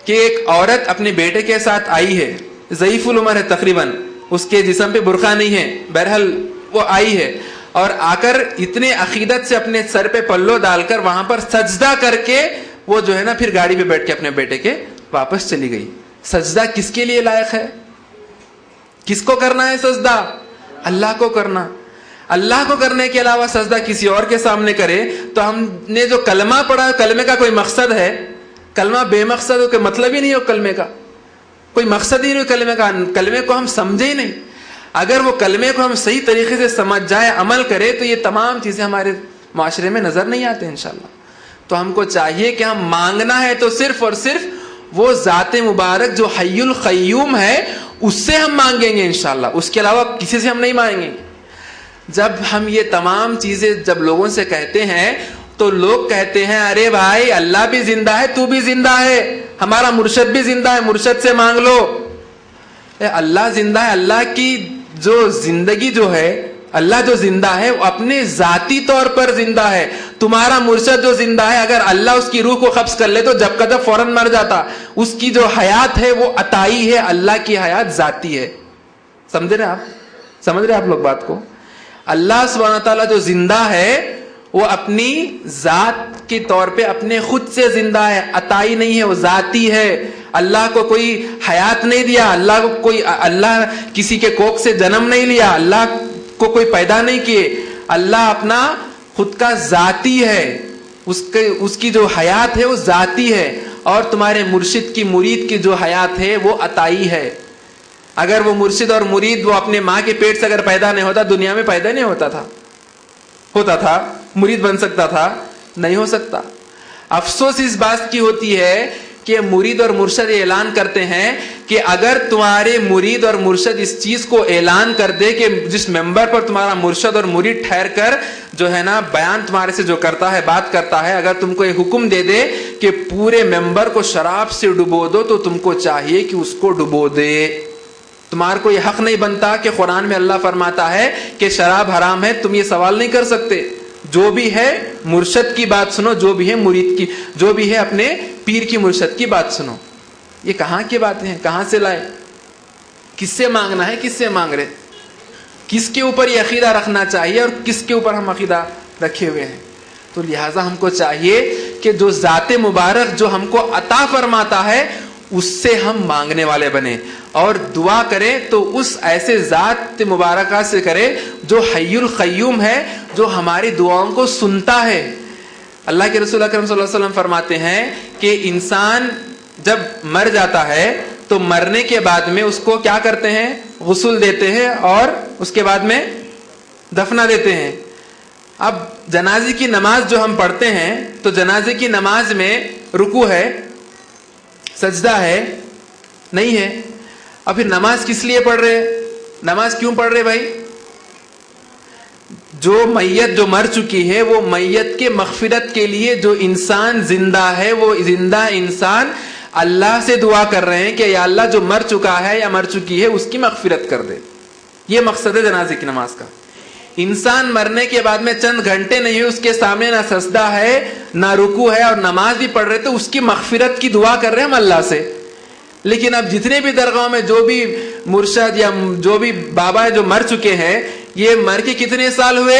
S1: کہ ایک عورت اپنے بیٹے کے ساتھ آئی ہے، ضعیف العمر ہے تقریباً، اس کے جسم پہ برقع نہیں ہے، بہرحال وہ آئی ہے اور آ کر اتنے عقیدت سے اپنے سر پہ پلو ڈال کر وہاں پر سجدہ کر کے وہ جو ہے نا پھر گاڑی پہ بیٹھ کے اپنے بیٹے کے واپس چلی گئی. سجدہ کس کے لیے لائق ہے؟ کس کو کرنا ہے سجدہ؟ اللہ کو کرنا. اللہ کو کرنے کے علاوہ سجدہ کسی اور کے سامنے کرے تو ہم نے جو کلمہ پڑھا ہے کلمے کا کوئی مقصد ہے؟ کلمہ بے مقصد ہو، کوئی مطلب ہی نہیں ہو کلمے کا، کوئی مقصد ہی نہیں کلمے کا، کلمے کو ہم سمجھے ہی نہیں. اگر وہ کلمے کو ہم صحیح طریقے سے سمجھ جائے, عمل کرے, تو یہ تمام چیزیں ہمارے معاشرے میں نظر نہیں آتے انشاءاللہ. تو ہم کو چاہیے کہ ہم مانگنا ہے تو صرف اور صرف وہ ذات مبارک جو حی القیوم ہے اس سے ہم مانگیں گے انشاءاللہ, اس کے علاوہ کسی سے ہم نہیں مانگیں گے. جب ہم یہ تمام چیزیں جب لوگوں سے کہتے ہیں تو لوگ کہتے ہیں ارے بھائی اللہ بھی زندہ ہے, تو بھی زندہ ہے, ہمارا مرشد بھی زندہ ہے, مرشد سے مانگ لو. اللہ زندہ ہے, اللہ کی جو زندگی جو ہے, اللہ جو زندہ ہے وہ اپنے ذاتی طور پر زندہ ہے. تمہارا مرشد جو زندہ ہے, اگر اللہ اس کی روح کو قبض کر لے تو جب کا جب فوراً مر جاتا. اس کی جو حیات ہے وہ عطائی ہے, اللہ کی حیات ذاتی ہے. سمجھ رہے آپ لوگ بات کو؟ اللہ سبحانہ تعالیٰ جو زندہ ہے وہ اپنی ذات کے طور پہ اپنے خود سے زندہ ہے, عطائی نہیں ہے, وہ ذاتی ہے. اللہ کو کوئی حیات نہیں دیا, اللہ کسی کے کوکھ سے جنم نہیں لیا, اللہ کو کوئی پیدا نہیں کیے. اللہ اپنا خود کا ذاتی ہے, اس کی جو حیات ہے وہ ذاتی ہے. اور تمہارے مرشد کی مرید کی جو حیات ہے وہ عطائی ہے. اگر وہ مرشد اور مرید وہ اپنے ماں کے پیٹ سے اگر پیدا نہیں ہوتا, دنیا میں پیدا نہیں ہوتا تھا مرید بن سکتا تھا؟ نہیں ہو سکتا. افسوس اس بات کی ہوتی ہے کہ مرید اور مرشد اعلان کرتے ہیں کہ اگر تمہارے مرید اور مرشد اس چیز کو اعلان کر دے کہ جس ممبر پر تمہارا مرشد اور مرید ٹھہر کر جو ہے نا بیان تمہارے سے جو کرتا ہے, بات کرتا ہے, اگر تم کو یہ حکم دے دے کہ پورے ممبر کو شراب سے ڈبو دو, تو تم کو چاہیے کہ اس کو ڈبو دے. تمہارے کو یہ حق نہیں بنتا کہ قرآن میں اللہ فرماتا ہے کہ شراب حرام ہے, تم یہ سوال نہیں کر سکتے. جو بھی ہے مرشد کی بات سنو, جو بھی ہے مرید کی, جو بھی ہے اپنے پیر کی مرشد کی بات سنو. یہ کہاں کی باتیں ہیں, کہاں سے لائے؟ کس سے مانگنا ہے, کس سے مانگ رہے, کس کے اوپر یہ عقیدہ رکھنا چاہیے اور کس کے اوپر ہم عقیدہ رکھے ہوئے ہیں؟ تو لہٰذا ہم کو چاہیے کہ جو ذات مبارک جو ہم کو عطا فرماتا ہے اس سے ہم مانگنے والے بنے, اور دعا کریں تو اس ایسے ذات مبارکہ سے کرے جو حی القیوم ہے, جو ہماری دعاؤں کو سنتا ہے. اللہ کے رسول اکرم صلی اللہ علیہ وسلم فرماتے ہیں کہ انسان جب مر جاتا ہے تو مرنے کے بعد میں اس کو کیا کرتے ہیں؟ غسل دیتے ہیں اور اس کے بعد میں دفنا دیتے ہیں. اب جنازے کی نماز جو ہم پڑھتے ہیں تو جنازے کی نماز میں رکوع ہے, سجدہ ہے, نہیں ہے. اور پھر نماز کس لیے پڑھ رہے؟ نماز کیوں پڑھ رہے بھائی؟ جو میت جو مر چکی ہے وہ میت کے مغفرت کے لیے, جو انسان زندہ ہے وہ زندہ انسان اللہ سے دعا کر رہے ہیں کہ یا اللہ جو مر چکا ہے یا مر چکی ہے اس کی مغفرت کر دے. یہ مقصد ہے جنازے کی نماز کا. انسان مرنے کے بعد میں چند گھنٹے نہیں ہوئے, اس کے سامنے نہ سجدہ ہے نہ رکوع ہے اور نماز بھی پڑھ رہے, تو اس کی مغفرت کی دعا کر رہے ہیں ہم اللہ سے. لیکن اب جتنے بھی درگاہوں میں جو بھی مرشد یا جو بھی بابا جو مر چکے ہیں, یہ مر کے کتنے سال ہوئے؟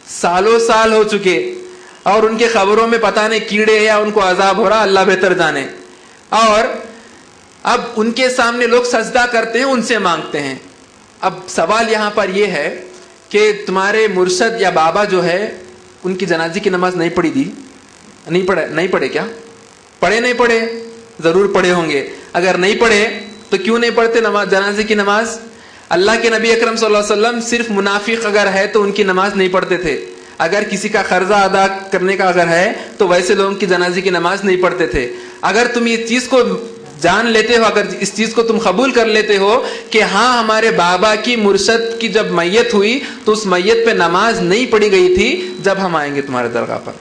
S1: سالوں سال ہو چکے, اور ان کے قبروں میں پتہ نہیں کیڑے یا ان کو عذاب ہو رہا, اللہ بہتر جانے. اور اب ان کے سامنے لوگ سجدہ کرتے ہیں, ان سے مانگتے ہیں. اب سوال یہاں پر یہ ہے کہ تمہارے مرشد یا بابا جو ہے ان کی جنازے کی نماز نہیں پڑھی دی؟ نہیں پڑھے کیا؟ پڑھے نہیں پڑھے؟ ضرور پڑھے ہوں گے. اگر نہیں پڑھے تو کیوں نہیں پڑھتے جنازے کی نماز؟ اللہ کے نبی اکرم صلی اللہ علیہ وسلم صرف منافق اگر ہے تو ان کی نماز نہیں پڑھتے تھے. اگر کسی کا قرضہ ادا کرنے کا اگر ہے تو ویسے لوگوں کی جنازے کی نماز نہیں پڑھتے تھے. اگر تم اس چیز کو جان لیتے ہو, اگر اس چیز کو تم قبول کر لیتے ہو کہ ہاں ہمارے بابا کی مرشد کی جب میت ہوئی تو اس میت پہ نماز نہیں پڑھی گئی تھی, جب ہم آئیں گے تمہارے درگاہ پر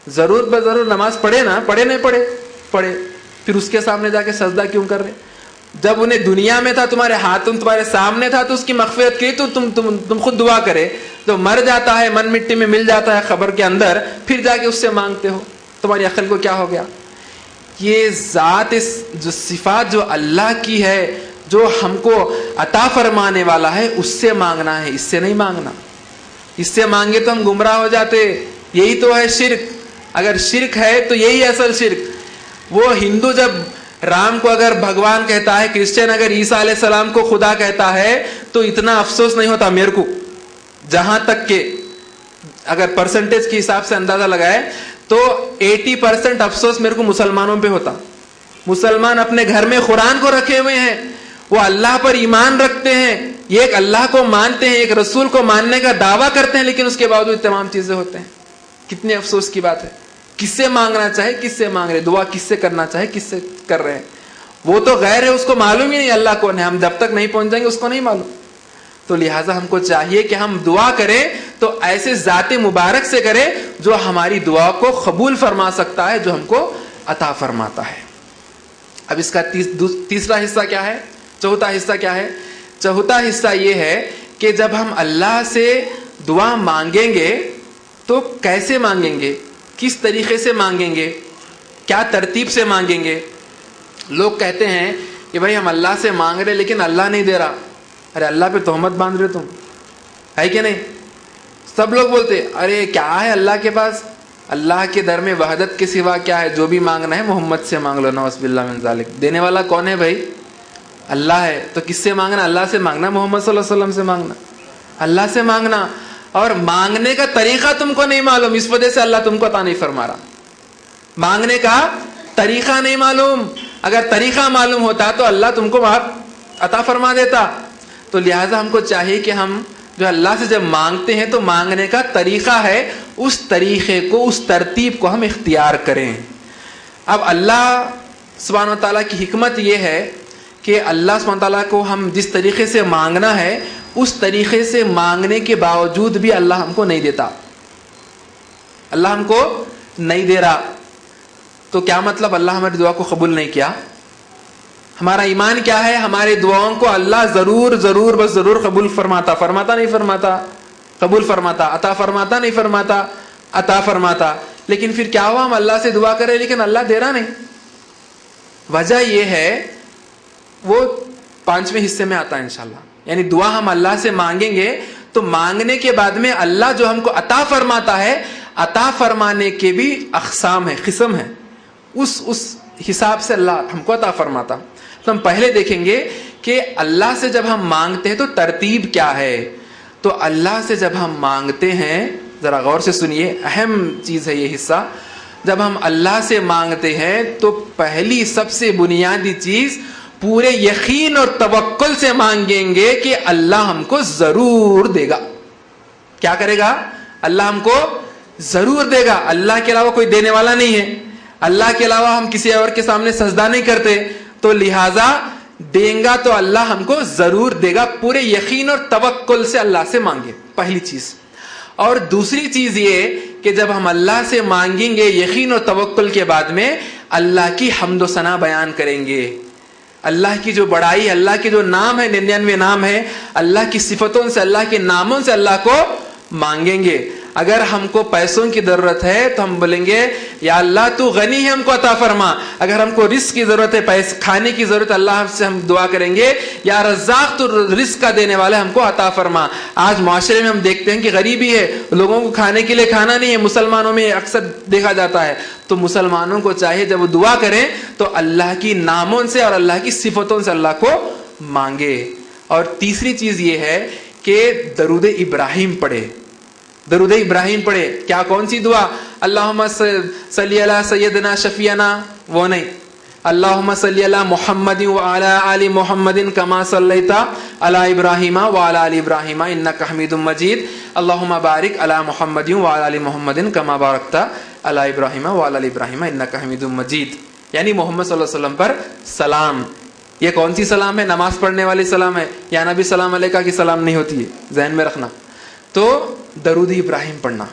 S1: ضرور بضرور نماز پڑھے نا. پڑھے نہیں پڑھے, پھر اس کے سامنے جا کے سجدہ کیوں کر رہے؟ جب انہیں دنیا میں تھا, تمہارے ہاتھوں تمہارے سامنے تھا, تو اس کی مغفرت کی تو تم خود دعا کرے. تو مر جاتا ہے, من مٹی میں مل جاتا ہے قبر کے اندر, پھر جا کے اس سے مانگتے ہو. تمہاری عقل کو کیا ہو گیا؟ یہ ذات جو صفات جو اللہ کی ہے, جو ہم کو عطا فرمانے والا ہے, اس سے مانگنا ہے, اس سے نہیں مانگنا. اس سے مانگے تو ہم گمراہ ہو جاتے. یہی تو ہے شرک. اگر شرک ہے تو یہی اصل شرک. وہ ہندو جب رام کو اگر بھگوان کہتا ہے, کرسچن اگر عیسیٰ علیہ السلام کو خدا کہتا ہے, تو اتنا افسوس نہیں ہوتا میرے کو. جہاں تک کہ اگر پرسنٹیج کے حساب سے اندازہ لگائے تو 80% افسوس میرے کو مسلمانوں پہ ہوتا. مسلمان اپنے گھر میں قرآن کو رکھے ہوئے ہیں, وہ اللہ پر ایمان رکھتے ہیں, یہ ایک اللہ کو مانتے ہیں, ایک رسول کو ماننے کا دعویٰ کرتے ہیں, لیکن اس کے باوجود تمام چیزیں ہوتے ہیں. کتنے افسوس کی بات ہے. کس سے مانگنا چاہے کس سے مانگ رہے, دعا کس سے کرنا چاہے کس سے کر رہے ہیں. وہ تو غیر ہے, اس کو معلوم ہی نہیں اللہ کون ہے. ہم جب تک نہیں پہنچ جائیں گے اس کو نہیں معلوم. تو لہٰذا ہم کو چاہیے کہ ہم دعا کریں تو ایسے ذات مبارک سے کریں جو ہماری دعا کو قبول فرما سکتا ہے, جو ہم کو عطا فرماتا ہے. اب اس کا تیسرا حصہ کیا ہے, چوتھا حصہ کیا ہے؟ چوتھا حصہ یہ ہے کہ جب ہم اللہ سے دعا مانگیں گے تو کیسے مانگیں گے, کس طریقے سے مانگیں گے, کیا ترتیب سے مانگیں گے. لوگ کہتے ہیں کہ بھائی ہم اللہ سے مانگ رہے لیکن اللہ نہیں دے رہا. ارے اللہ پہ تہمت باندھ رہے تم, ہے کہ نہیں؟ سب لوگ بولتے ارے کیا ہے اللہ کے پاس, اللہ کے در میں وحدت کے سوا کیا ہے, جو بھی مانگنا ہے محمد سے مانگ لو. نعوذ باللہ من ذالک. دینے والا کون ہے بھائی؟ اللہ ہے. تو کس سے مانگنا؟ اللہ سے مانگنا, محمد صلی اللہ علیہ وسلم سے مانگنا, اللہ سے مانگنا. اور مانگنے کا طریقہ تم کو نہیں معلوم, اس وجہ سے اللہ تم کو عطا نہیں فرما رہا. مانگنے کا طریقہ نہیں معلوم. اگر طریقہ معلوم ہوتا تو اللہ تم کو عطا فرما دیتا. تو لہٰذا ہم کو چاہیے کہ ہم جو اللہ سے جب مانگتے ہیں تو مانگنے کا طریقہ ہے, اس طریقے کو, اس ترتیب کو ہم اختیار کریں. اب اللہ سبحانہ و تعالیٰ کی حکمت یہ ہے کہ اللہ سبحانہ و تعالیٰ کو ہم جس طریقے سے مانگنا ہے اس طریقے سے مانگنے کے باوجود بھی اللہ ہم کو نہیں دیتا, اللہ ہم کو نہیں دے رہا. تو کیا مطلب اللہ ہماری دعا کو قبول نہیں کیا؟ ہمارا ایمان کیا ہے؟ ہماری دعاؤں کو اللہ ضرور ضرور بس ضرور قبول فرماتا, فرماتا نہیں فرماتا, قبول فرماتا, عطا فرماتا نہیں فرماتا, عطا فرماتا. لیکن پھر کیا ہوا, ہم اللہ سے دعا کریں لیکن اللہ دے رہا نہیں. وجہ یہ ہے, وہ 5ویں حصے میں آتا ہے انشاءاللہ. یعنی دعا ہم اللہ سے مانگیں گے تو مانگنے کے بعد میں اللہ جو ہم کو عطا فرماتا ہے, عطا فرمانے کے بھی اقسام ہیں, قسم ہیں, اس حساب سے اللہ ہم کو عطا فرماتا. تو ہم پہلے دیکھیں گے کہ اللہ سے جب ہم مانگتے ہیں تو ترتیب کیا ہے. تو اللہ سے جب ہم مانگتے ہیں, ذرا غور سے سنیے, اہم چیز ہے یہ حصہ. جب ہم اللہ سے مانگتے ہیں تو پہلی سب سے بنیادی چیز پورے یقین اور توکل سے مانگیں گے کہ اللہ ہم کو ضرور دے گا. کیا کرے گا؟ اللہ ہم کو ضرور دے گا. اللہ کے علاوہ کوئی دینے والا نہیں ہے, اللہ کے علاوہ ہم کسی اور کے سامنے سجدہ نہیں کرتے, تو لہٰذا دیں گا تو اللہ ہم کو ضرور دے گا. پورے یقین اور توکل سے اللہ سے مانگے, پہلی چیز. اور دوسری چیز یہ کہ جب ہم اللہ سے مانگیں گے یقین اور توکل کے بعد میں اللہ کی حمد و ثنا بیان کریں گے. اللہ کی جو بڑائی, اللہ کے جو نام ہے, 99 نام ہے, اللہ کی صفتوں سے, اللہ کے ناموں سے اللہ کو مانگیں گے. اگر ہم کو پیسوں کی ضرورت ہے تو ہم بولیں گے یا اللہ تو غنی ہے, ہم کو عطا فرما. اگر ہم کو رزق کی ضرورت ہے, پیسے کھانے کی ضرورت ہے, اللہ سے ہم دعا کریں گے یا رزاق تو رزق کا دینے والا, ہم کو عطا فرما. آج معاشرے میں ہم دیکھتے ہیں کہ غریبی ہے, لوگوں کو کھانے کے لیے کھانا نہیں ہے, مسلمانوں میں اکثر دیکھا جاتا ہے. تو مسلمانوں کو چاہیے جب وہ دعا کریں تو اللہ کی ناموں سے اور اللہ کی صفتوں سے اللہ کو مانگے. اور تیسری چیز یہ ہے کہ درود ابراہیم پڑھے, درود ابراہیم پڑھے. کیا کون سی دعا؟ اللہم صلی علی سیدنا شفیعنا, وہ نہیں. اللہم صلی علی محمد وعلی آل محمد کما صلیت علی ابراہیم وعلی آل ابراہیم انک حمید مجید. اللہم بارک علی محمد وعلی آل محمد کما بارکت علی ابراہیم وعلی آل ابراہیم انک حمید مجید. یعنی محمد صلی اللہ علیہ وسلم پر سلام. یہ کون سی سلام ہے؟ نماز پڑھنے والی سلام ہے, یا نبی سلام علیکہ کی سلام نہیں ہوتی ہے, ذہن میں رکھنا. تو درود ابراہیم پڑھنا.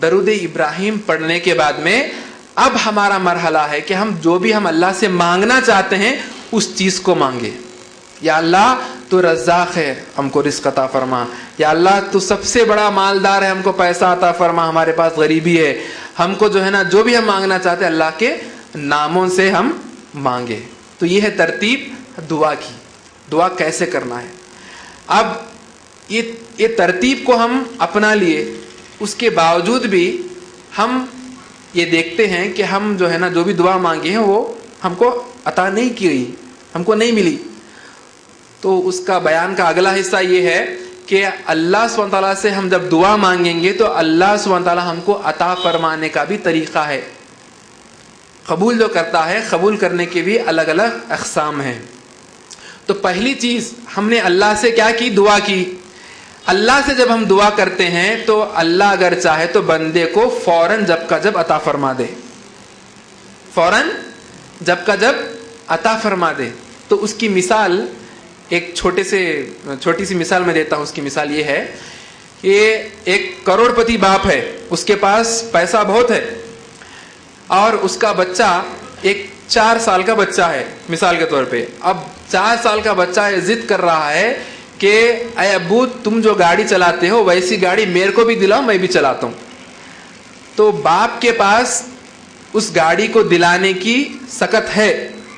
S1: درود ابراہیم پڑھنے کے بعد میں اب ہمارا مرحلہ ہے کہ ہم جو بھی ہم اللہ سے مانگنا چاہتے ہیں اس چیز کو مانگے. یا اللہ تو رزاق ہے, ہم کو رزق عطا فرما. یا اللہ تو سب سے بڑا مالدار ہے, ہم کو پیسہ عطا فرما, ہمارے پاس غریبی ہے. ہم کو جو ہے نا جو بھی ہم مانگنا چاہتے ہیں اللہ کے ناموں سے ہم مانگے. تو یہ ہے ترتیب دعا کی. دعا کیسے کرنا ہے. اب یہ ترتیب کو ہم اپنا لیے, اس کے باوجود بھی ہم یہ دیکھتے ہیں کہ ہم جو ہے نا جو بھی دعا مانگے ہیں وہ ہم کو عطا نہیں کی گئی, ہم کو نہیں ملی. تو اس کا بیان کا اگلا حصہ یہ ہے کہ اللہ سبحانہ وتعالیٰ سے ہم جب دعا مانگیں گے تو اللہ سبحانہ وتعالیٰ ہم کو عطا فرمانے کا بھی طریقہ ہے. قبول جو کرتا ہے, قبول کرنے کے بھی الگ الگ اقسام ہیں. تو پہلی چیز ہم نے اللہ سے کیا کی؟ دعا کی. اللہ سے جب ہم دعا کرتے ہیں تو اللہ اگر چاہے تو بندے کو فوراً جب کا جب عطا فرما دے, فوراً جب کا جب عطا فرما دے. تو اس کی مثال ایک چھوٹی سی مثال میں دیتا ہوں. اس کی مثال یہ ہے کہ ایک کروڑ پتی باپ ہے, اس کے پاس پیسہ بہت ہے, اور اس کا بچہ ایک 4 سال کا بچہ ہے مثال کے طور پہ. اب 4 سال کا بچہ ضد کر رہا ہے کہ اے ابو تم جو گاڑی چلاتے ہو ویسی گاڑی میرے کو بھی دلاؤ, میں بھی چلاتا ہوں. تو باپ کے پاس اس گاڑی کو دلانے کی سکت ہے,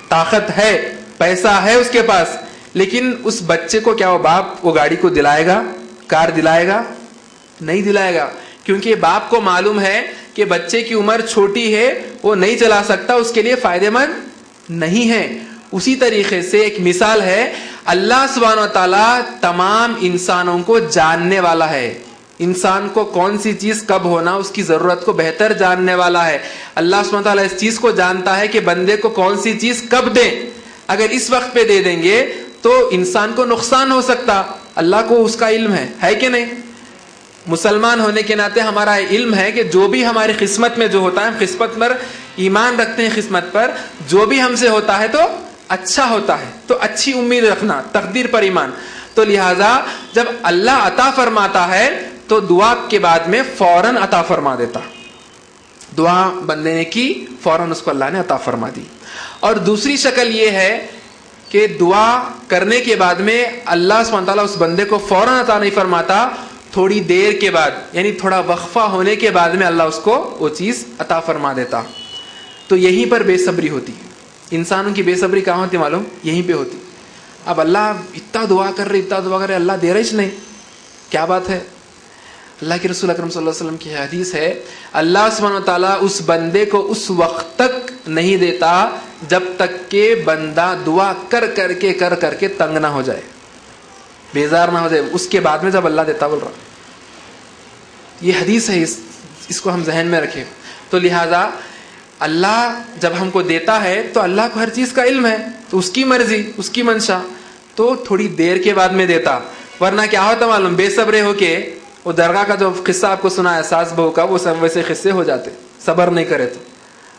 S1: طاقت ہے, پیسہ ہے اس کے پاس, لیکن اس بچے کو کیا وہ باپ وہ گاڑی کو دلائے گا؟ کار دلائے گا؟ نہیں دلائے گا, کیونکہ باپ کو معلوم ہے کہ بچے کی عمر چھوٹی ہے, وہ نہیں چلا سکتا, اس کے لیے فائدہ مند نہیں ہے. اسی طریقے سے ایک مثال ہے, اللہ سبحانہ و تعالیٰ تمام انسانوں کو جاننے والا ہے. انسان کو کون سی چیز کب ہونا اس کی ضرورت کو بہتر جاننے والا ہے. اللہ سبحانہ و تعالیٰ اس چیز کو جانتا ہے کہ بندے کو کون سی چیز کب دیں. اگر اس وقت پہ دے دیں گے تو انسان کو نقصان ہو سکتا. اللہ کو اس کا علم ہے کہ نہیں؟ مسلمان ہونے کے ناطے ہمارا علم ہے کہ جو بھی ہماری قسمت میں جو ہوتا ہے, ہم قسمت پر ایمان رکھتے ہیں, قسمت پر جو بھی ہم سے ہوتا ہے تو اچھا ہوتا ہے, تو اچھی امید رکھنا, تقدیر پر ایمان. تو لہٰذا جب اللہ عطا فرماتا ہے تو دعا کے بعد میں فوراً عطا فرما دیتا. دعا بندے نے کی, فوراً اس کو اللہ نے عطا فرما دی. اور دوسری شکل یہ ہے کہ دعا کرنے کے بعد میں اللہ سبحانہ تعالیٰ اس بندے کو فوراً عطا نہیں فرماتا, تھوڑی دیر کے بعد, یعنی تھوڑا وقفہ ہونے کے بعد میں اللہ اس کو وہ چیز عطا فرما دیتا. تو یہیں پر بے صبری ہوتی. انسانوں کی بے صبری کہاں ہوتی معلوم؟ یہیں پہ ہوتی. اب اللہ اتنا دعا کر رہے, اللہ دے رہے نہیں, کیا بات ہے؟ اللہ کے رسول اکرم صلی اللہ علیہ وسلم کی حدیث ہے, اللہ سبحانہ و تعالیٰ اس بندے کو اس وقت تک نہیں دیتا جب تک کہ بندہ دعا کر کر کے تنگ نہ ہو جائے, بیزار نہ ہو جائے. اس کے بعد میں جب اللہ دیتا, بول رہا یہ حدیث ہے, اس کو ہم ذہن میں رکھیں. تو لہٰذا اللہ جب ہم کو دیتا ہے تو اللہ کو ہر چیز کا علم ہے, تو اس کی مرضی, اس کی منشا, تو تھوڑی دیر کے بعد میں دیتا. ورنہ کیا ہوتا معلوم, بے صبرے ہو کے وہ درگاہ کا جو قصہ آپ کو سنا ہے ساس بہو کا, وہ سب ویسے قصے ہو جاتے, صبر نہیں کرے تو.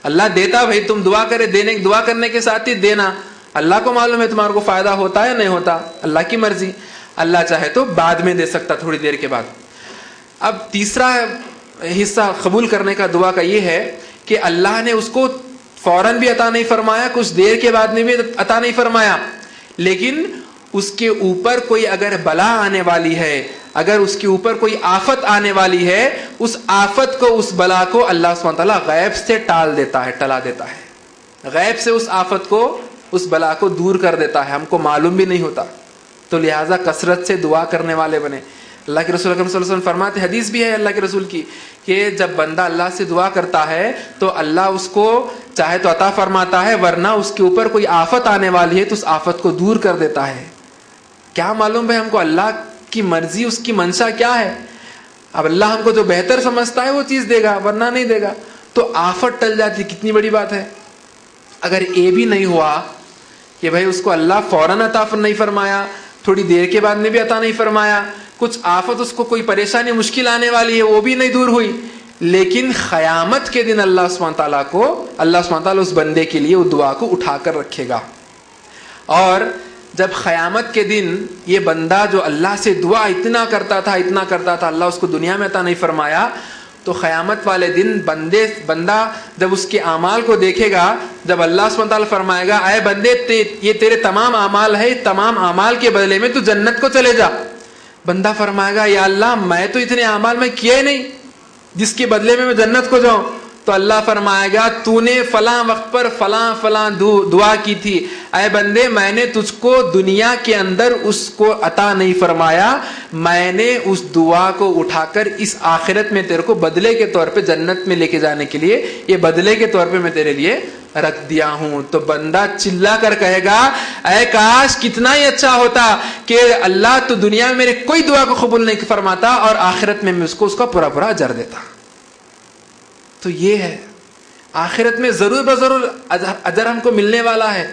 S1: اللہ دیتا بھائی, تم دعا کرے, دعا کرنے کے ساتھ ہی دینا. اللہ کو معلوم ہے تمہارے کو فائدہ ہوتا ہے یا نہیں ہوتا, اللہ کی مرضی. اللہ چاہے تو بعد میں دے سکتا, تھوڑی دیر کے بعد. اب تیسرا حصہ قبول کرنے کا دعا کا یہ ہے کہ اللہ نے اس کو فوراً بھی عطا نہیں فرمایا, کچھ دیر کے بعد میں بھی عطا نہیں فرمایا, لیکن اس کے اوپر کوئی اگر بلا آنے والی ہے, اگر اس کے اوپر کوئی آفت آنے والی ہے, اس آفت کو, اس بلا کو اللہ سبحانہ تعالیٰ غیب سے ٹال دیتا ہے, ٹلا دیتا ہے. غیب سے اس آفت کو, اس بلا کو دور کر دیتا ہے, ہم کو معلوم بھی نہیں ہوتا. تو لہٰذا کثرت سے دعا کرنے والے بنے. اللہ کے رسول اکرم صلی اللہ علیہ وسلم فرماتے, حدیث بھی ہے اللہ کے رسول کی, کہ جب بندہ اللہ سے دعا کرتا ہے تو اللہ اس کو چاہے تو عطا فرماتا ہے, ورنہ اس کے اوپر کوئی آفت آنے والی ہے تو اس آفت کو دور کر دیتا ہے. کیا معلوم ہے ہم کو اللہ کی مرضی, اس کی منشا کیا ہے؟ اب اللہ ہم کو جو بہتر سمجھتا ہے وہ چیز دے گا, ورنہ نہیں دے گا. تو آفت ٹل جاتی, کتنی بڑی بات ہے. اگر یہ بھی نہیں ہوا کہ بھائی اس کو اللہ فوراً عطا نہیں فرمایا, تھوڑی دیر کے بعد میں بھی عطا نہیں فرمایا, کچھ آفت, اس کو کوئی پریشانی مشکل آنے والی ہے, وہ بھی نہیں دور ہوئی, لیکن قیامت کے دن اللہ سبحانہ تعالیٰ اس بندے کے لیے وہ دعا کو اٹھا کر رکھے گا. اور جب قیامت کے دن یہ بندہ جو اللہ سے دعا اتنا کرتا تھا, اللہ اس کو دنیا میں عطا نہیں فرمایا, تو قیامت والے دن بندہ جب اس کے اعمال کو دیکھے گا, جب اللہ سبحانہ تعالیٰ فرمائے گا اے بندے یہ تیرے تمام اعمال ہے, تمام اعمال کے بدلے میں تو جنت کو چلے جا. بندہ فرمائے گا یا اللہ میں تو اتنے اعمال میں کیا ہی نہیں جس کے بدلے میں جنت کو جاؤں. تو اللہ فرمائے گا تو نے فلاں وقت پر فلاں دعا کی تھی, اے بندے میں نے تجھ کو دنیا کے اندر اس کو عطا نہیں فرمایا, میں نے اس دعا کو اٹھا کر اس آخرت میں تیرے کو بدلے کے طور پہ جنت میں لے کے جانے کے لیے, یہ بدلے کے طور پہ میں تیرے لیے رکھ دیا ہوں. تو بندہ چلا کر کہے گا اے کاش کتنا ہی اچھا ہوتا کہ اللہ تو دنیا میں میرے کوئی دعا کو قبول نہیں فرماتا اور آخرت میں اس کا پورا اجر دیتا. تو یہ ہے, آخرت میں ضرور بضرور اجر ہم کو ملنے والا ہے.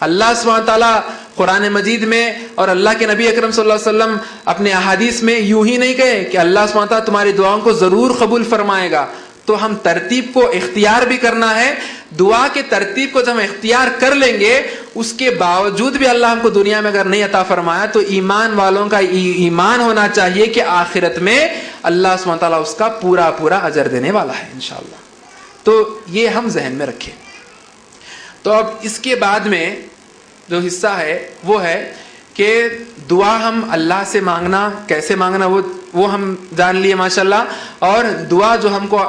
S1: اللہ سبحانہ تعالیٰ قرآن مجید میں اور اللہ کے نبی اکرم صلی اللہ علیہ وسلم اپنے احادیث میں یوں ہی نہیں کہے کہ اللہ سبحانہ تعالیٰ تمہاری دعاؤں کو ضرور قبول فرمائے گا. تو ہم ترتیب کو اختیار بھی کرنا ہے. دعا کے ترتیب کو جب ہم اختیار کر لیں گے, اس کے باوجود بھی اللہ ہم کو دنیا میں اگر نہیں عطا فرمایا تو ایمان والوں کا ایمان ہونا چاہیے کہ آخرت میں اللہ سبحانہ تعالیٰ اس کا پورا پورا اجر دینے والا ہے انشاءاللہ. تو یہ ہم ذہن میں رکھیں. تو اب اس کے بعد میں جو حصہ ہے وہ ہے کہ دعا ہم اللہ سے مانگنا, کیسے مانگنا وہ ہم جان لیے ماشاءاللہ. اور دعا جو ہم کو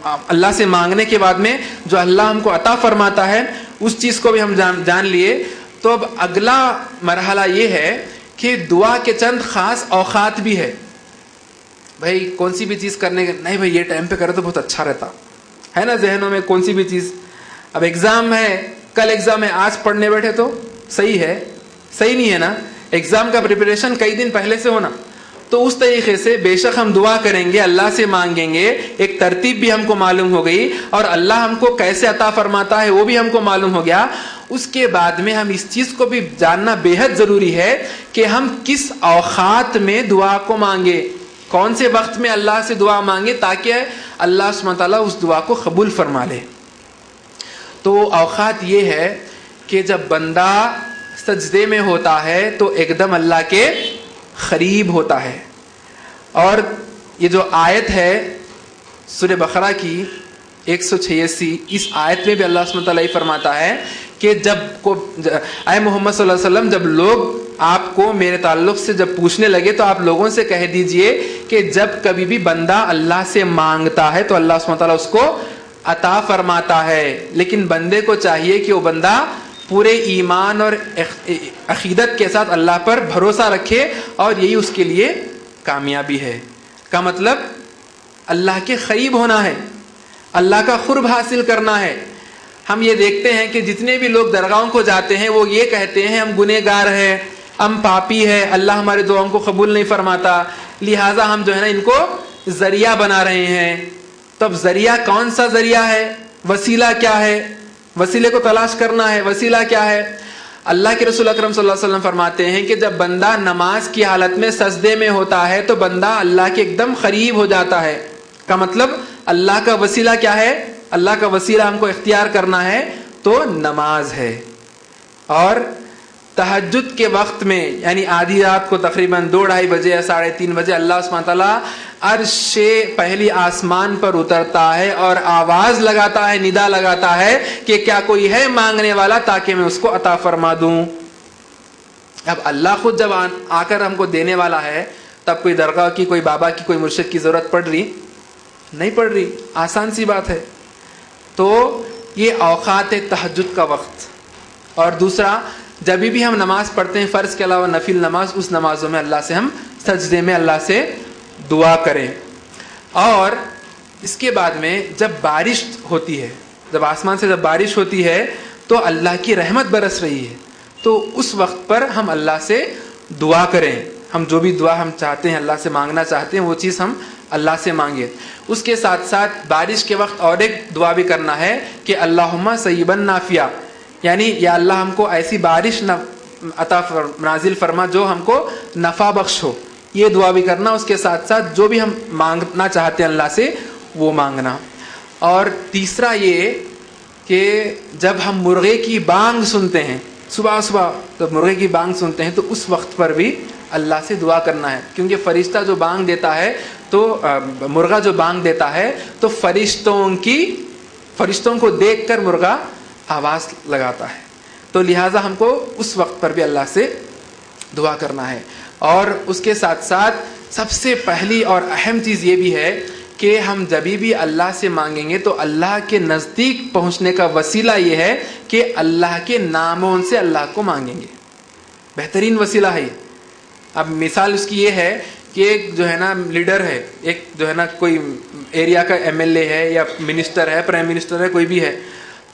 S1: اللہ سے مانگنے کے بعد میں جو اللہ ہم کو عطا فرماتا ہے اس چیز کو بھی ہم جان لیے. تو اب اگلا مرحلہ یہ ہے کہ دعا کے چند خاص اوقات بھی ہے. بھائی کون سی بھی چیز کرنے کے نہیں, بھائی یہ ٹائم پہ کرے تو بہت اچھا رہتا ہے نا ذہنوں میں کون سی بھی چیز. اب ایگزام ہے, کل ایگزام ہے, آج پڑھنے بیٹھے تو صحیح ہے, صحیح نہیں ہے نا. ایگزام کا پریپریشن کئی دن پہلے سے ہونا. تو اس طریقے سے بے شک ہم دعا کریں گے, اللہ سے مانگیں گے, ایک ترتیب بھی ہم کو معلوم ہو گئی اور اللہ ہم کو کیسے عطا فرماتا ہے وہ بھی ہم کو معلوم ہو گیا. اس کے بعد میں ہم اس چیز کو بھی جاننا بے حد ضروری ہے کہ ہم کس اوقات میں دعا کو مانگے, کون سے وقت میں اللہ سے دعا مانگے تاکہ اللہ سبحانہ تعالیٰ اس دعا کو قبول فرما لے. تو اوقات یہ ہے کہ جب بندہ سجدے میں ہوتا ہے تو ایک دم اللہ کے قریب ہوتا ہے. اور یہ جو آیت ہے سورہ بقرہ کی 186, اس آیت میں بھی اللہ سبحانہ تعالیٰ فرماتا ہے کہ اے محمد صلی اللہ علیہ وسلم, جب لوگ آپ کو میرے تعلق سے جب پوچھنے لگے تو آپ لوگوں سے کہہ دیجئے کہ جب کبھی بھی بندہ اللہ سے مانگتا ہے تو اللہ سبحانہ تعالیٰ اس کو عطا فرماتا ہے. لیکن بندے کو چاہیے کہ وہ بندہ پورے ایمان اور عقیدت کے ساتھ اللہ پر بھروسہ رکھے اور یہی اس کے لیے کامیابی ہے. کا مطلب اللہ کے قریب ہونا ہے, اللہ کا قرب حاصل کرنا ہے. ہم یہ دیکھتے ہیں کہ جتنے بھی لوگ درگاہوں کو جاتے ہیں وہ یہ کہتے ہیں ہم گنہگار ہیں, ہم پاپی ہیں, اللہ ہمارے دعاؤں کو قبول نہیں فرماتا, لہٰذا ہم جو ہے نا ان کو ذریعہ بنا رہے ہیں. تب ذریعہ کون سا ذریعہ ہے, وسیلہ کیا ہے, وسیلے کو تلاش کرنا ہے. وسیلہ کیا ہے؟ اللہ کے رسول اکرم صلی اللہ علیہ وسلم فرماتے ہیں کہ جب بندہ نماز کی حالت میں سجدے میں ہوتا ہے تو بندہ اللہ کے ایک دم قریب ہو جاتا ہے. کا مطلب اللہ کا وسیلہ کیا ہے؟ اللہ کا وسیلہ ہم کو اختیار کرنا ہے تو نماز ہے. اور تہجد کے وقت میں یعنی آدھی رات کو تقریباً 2-2:30 بجے یا 3:30 بجے اللہ سبحانہ تعالیٰ عرش پہلی آسمان پر اترتا ہے اور آواز لگاتا ہے, ندا لگاتا ہے کہ کیا کوئی ہے مانگنے والا تاکہ میں اس کو عطا فرما دوں. اب اللہ خود جب آ کر ہم کو دینے والا ہے تب کوئی درگاہ کی, کوئی بابا کی, کوئی مرشد کی ضرورت پڑ رہی نہیں پڑ رہی, آسان سی بات ہے. تو یہ اوقات تہجد کا وقت. اور دوسرا, جب بھی ہم نماز پڑھتے ہیں فرض کے علاوہ نفل نماز, اس نمازوں میں اللہ سے ہم سجدے میں اللہ سے دعا کریں. اور اس کے بعد میں جب بارش ہوتی ہے, جب آسمان سے جب بارش ہوتی ہے تو اللہ کی رحمت برس رہی ہے, تو اس وقت پر ہم اللہ سے دعا کریں. ہم جو بھی دعا ہم چاہتے ہیں اللہ سے مانگنا چاہتے ہیں وہ چیز ہم اللہ سے مانگیں. اس کے ساتھ ساتھ بارش کے وقت اور ایک دعا بھی کرنا ہے کہ اللہم صیبا نافعا, یعنی یا اللہ ہم کو ایسی بارش عطا نازل فرما جو ہم کو نفع بخش ہو, یہ دعا بھی کرنا. اس کے ساتھ ساتھ جو بھی ہم مانگنا چاہتے ہیں اللہ سے وہ مانگنا. اور تیسرا یہ کہ جب ہم مرغے کی بانگ سنتے ہیں, صبح صبح جب مرغے کی بانگ سنتے ہیں تو اس وقت پر بھی اللہ سے دعا کرنا ہے, کیونکہ فرشتہ جو بانگ دیتا ہے تو مرغا جو بانگ دیتا ہے تو فرشتوں کو دیکھ کر مرغا آواز لگاتا ہے. تو لہٰذا ہم کو اس وقت پر بھی اللہ سے دعا کرنا ہے. اور اس کے ساتھ ساتھ سب سے پہلی اور اہم چیز یہ بھی ہے کہ ہم جب بھی اللہ سے مانگیں گے تو اللہ کے نزدیک پہنچنے کا وسیلہ یہ ہے کہ اللہ کے ناموں سے اللہ کو مانگیں گے. بہترین وسیلہ ہے. اب مثال اس کی یہ ہے کہ ایک جو ہے نا لیڈر ہے, ایک جو ہے نا کوئی ایریا کا MLA ہے یا منسٹر ہے, پرائم منسٹر ہے, کوئی بھی ہے.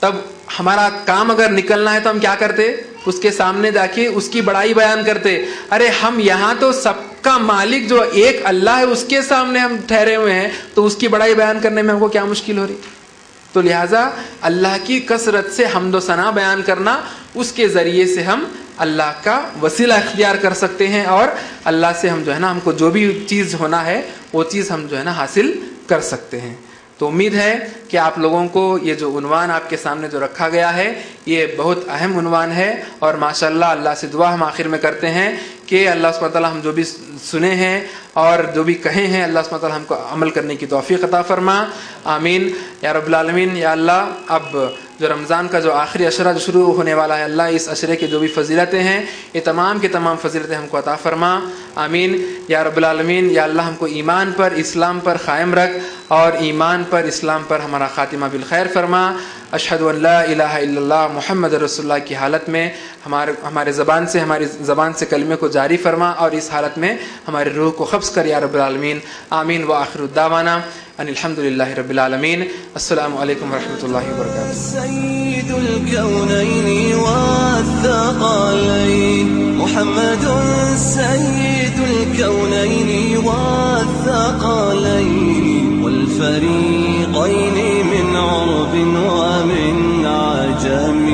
S1: تب ہمارا کام اگر نکلنا ہے تو ہم کیا کرتے, اس کے سامنے جا کے اس کی بڑائی بیان کرتے. ارے ہم یہاں تو سب کا مالک جو ایک اللہ ہے اس کے سامنے ہم ٹھہرے ہوئے ہیں, تو اس کی بڑائی بیان کرنے میں ہم کو کیا مشکل ہو رہی. تو لہٰذا اللہ کی کثرت سے حمد و ثنا بیان کرنا اس کے ذریعے سے ہم اللہ کا وسیلہ اختیار کر سکتے ہیں اور اللہ سے ہم جو ہے نا ہم کو جو بھی چیز ہونا ہے وہ چیز ہم جو ہے نا حاصل کر سکتے ہیں. تو امید ہے کہ آپ لوگوں کو یہ جو عنوان آپ کے سامنے جو رکھا گیا ہے یہ بہت اہم عنوان ہے, اور ماشاءاللہ اللہ سے دعا ہم آخر میں کرتے ہیں کہ اللہ سبحانہ تعالیٰ ہم جو بھی سنے ہیں اور جو بھی کہے ہیں اللہ سبحانہ تعالیٰ ہم کو عمل کرنے کی توفیق عطا فرما. آمین یا رب العالمین. یا اللہ اب جو رمضان کا جو آخری عشرہ جو شروع ہونے والا ہے, اللہ اس عشرے کے جو بھی فضیلتیں ہیں یہ تمام کی تمام فضیلتیں ہم کو عطا فرما. آمین یا رب العالمین. یا اللہ ہم کو ایمان پر اسلام پر قائم رکھ اور ایمان پر اسلام پر ہمارا خاتمہ بالخیر فرما. اشہد ان لا الہ الا اللہ محمد رسول اللہ کی حالت میں ہماری زبان سے کلمے کو جاری فرما, اور اس حالت میں ہماری روح کو قبض کر یا رب العالمین. آمین. وآخر الدعوانا ان الحمد للہ رب العالمین. السلام علیکم ورحمۃ اللہ وبرکاتہ.
S2: سید الکونین والثقلین محمد سید الکونین والثقلین والفریقین من عرب ومن عجم.